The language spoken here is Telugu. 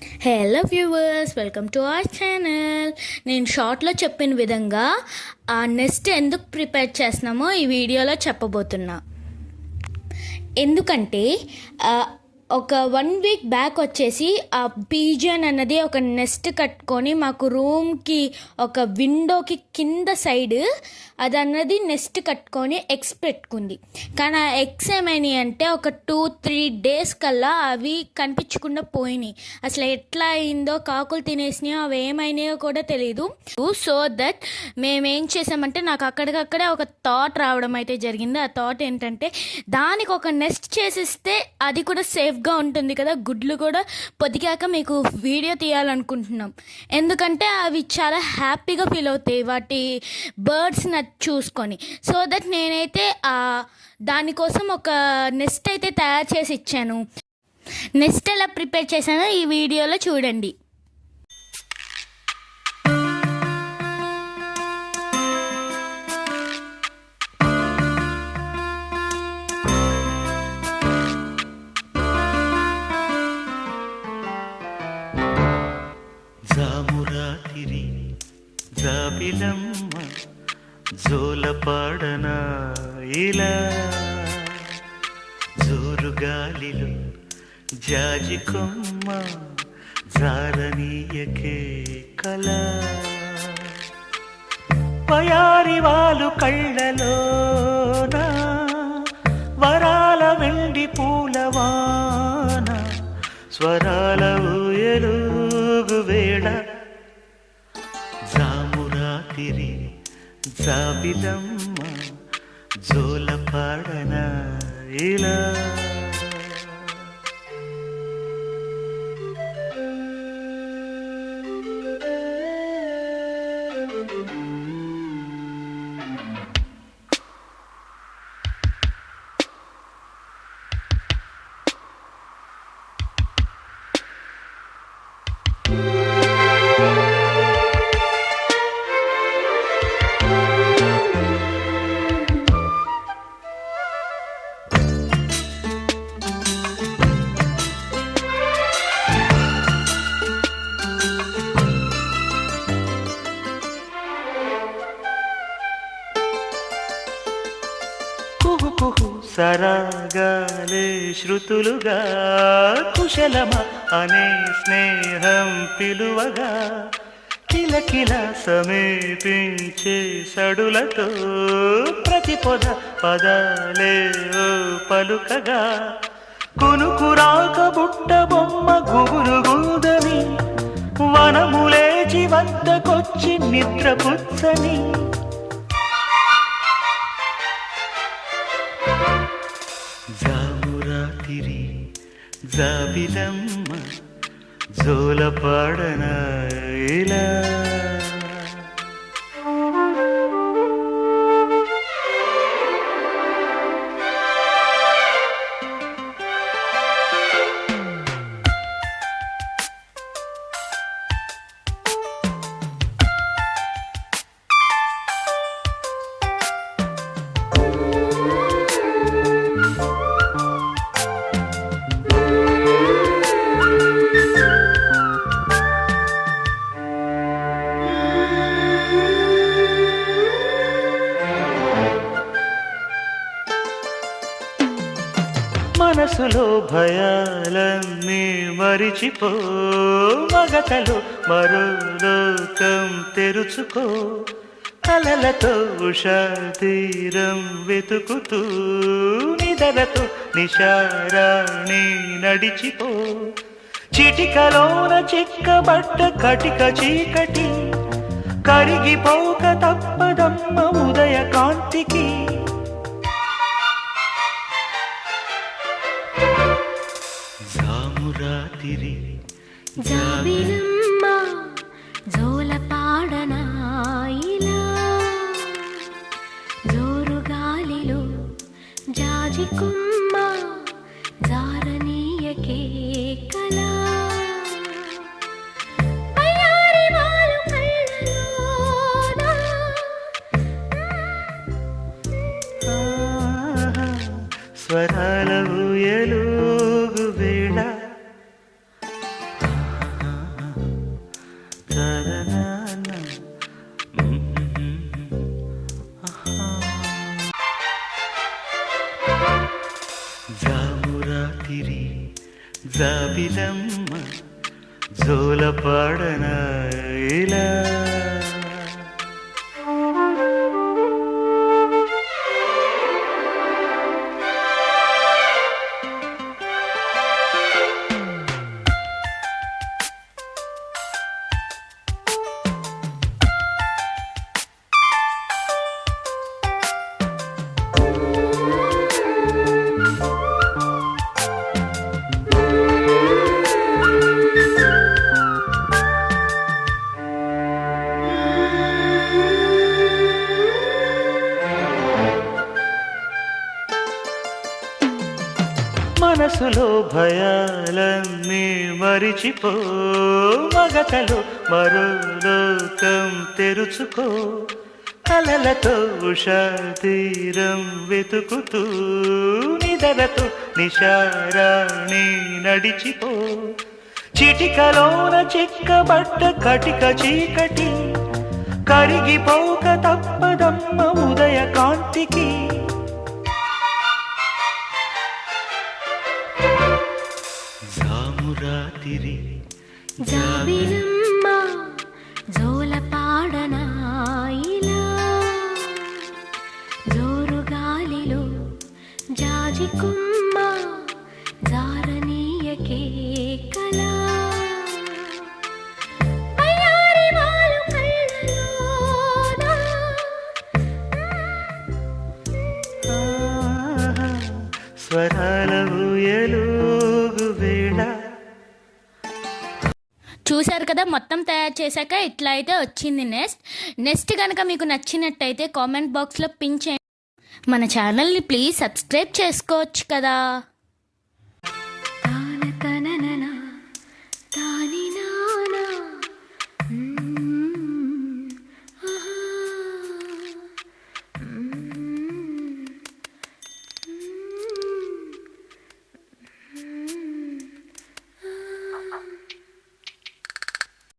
Hello viewers, welcome to our channel. నేను షార్ట్లో చెప్పిన విధంగా ఆ నెస్ట్ ఎందుకు ప్రిపేర్ చేస్తున్నామో ఈ వీడియోలో చెప్పబోతున్నా. ఎందుకంటే ఒక 1 వీక్ బ్యాక్ వచ్చేసి ఆ పీజియన్ అన్నది ఒక నెస్ట్ కట్టుకొని మాకు రూమ్కి ఒక విండోకి కింద సైడ్ అది అన్నది నెస్ట్ కట్టుకొని ఎగ్స్ పెట్టుకుంది. కానీ ఆ ఎగ్స్ ఏమైనాయి అంటే ఒక 2-3 డేస్ కల్లా అవి కనిపించకుండా పోయినాయి. అసలు ఎట్లా అయిందో, కాకులు తినేసినాయో, అవి ఏమైనాయో కూడా తెలీదు. సో దట్ మేమేం చేసామంటే, నాకు అక్కడికక్కడే ఒక థాట్ రావడం అయితే జరిగింది. ఆ థాట్ ఏంటంటే, దానికి ఒక నెస్ట్ చేసిస్తే అది కూడా సేఫ్గా ఉంటుంది కదా, గుడ్లు కూడా పొదిగాక మీకు వీడియో తీయాలనుకుంటున్నాం. ఎందుకంటే అవి చాలా హ్యాపీగా ఫీల్ అవుతాయి వాటి బర్డ్స్ చూసుకొని. సో దట్ నేనైతే దానికోసం ఒక నెస్ట్ అయితే తయారు చేసి ఇచ్చాను. నెస్ట్ ఎలా ప్రిపేర్ చేశానో ఈ వీడియోలో చూడండి. జామురాతిరి జాబిలమ్మ జోలపాడనా ఇలా, జోరుగాలిలో జాజి కొమ్మ జారనీయకే కళ, పయారి వాళ్ళు కళ్ళలోన వరాల వెండి పూలవాన, స్వరాల ఊయలుగు వేళ, జామురాతిరి జాబిలమ్మ జోలపాడనా ఇలా. కుహు కుహు సరాగాలే శృతులుగా, కుశలమ అనే స్నేహం పిలువగా, కిలకిల సమీపించే సడులతో ప్రతి పొద పదాలే పలుకగా, కునుకురాక బుట్ట బొమ్మ గుబురు గుందని, వనములేచి వద్దకొచ్చి నిద్రపుచ్చని, జామురాతిరి జాబిలమ్మ జోలపాడనా ఇలా. మనసులో భయాలన్నీ మరిచిపో, మగతలో మరో లోకం తెరుచుకో, కలలతో ఉషా తీరం వెతుకుతూ, నిదలతో నిశారాణి నడిచిపో, చిటికలోన చిక్కబట్ట కటిక చీకటి, కరిగిపోక తప్పదమ్మ ఉదయ కాంతికి, జామురాతిరి జాబిలమ్మ జోలపాడనా ఇలా, జోరుగాలిలో జాజి కొమ్మ జారనీయకే కళ, పయారి వాళ్ళు కళ్ళలోన స్వరాల ఊయలుగు వేళ, జాబిలమ్మ జోలపాడన ఇలా మనసులో భయాలన్నీ మరిచిపో మగతలో మరో లోకం తెరుచుకో కలలతో ఉషా తీరం వెతుకుతూ నిదరతో నిశారాణి నడిచిపో చిటికలోన చిక్కబట్ట కటిక చీకటి కరిగిపోక తప్పదమ్మ ఉదయ కాంతికి జామురాతిరి జాబిలమ్మ జోలపాడన ఇలా జోరు గాలిలో జాజికుమ్మ జారనీయకే కలా అయ్యారి వాలు కళ్ళలోన స్వరాల ఊయలుగు వేళ. చూశారు కదా, మొత్తం తయారు చేశాక ఇట్లా అయితే వచ్చింది నెక్స్ట్ కనుక మీకు నచ్చినట్టయితే కామెంట్ బాక్స్లో పిన్ చేయండి. మన ఛానల్ని ప్లీజ్ సబ్స్క్రైబ్ చేసుకోవచ్చు కదా.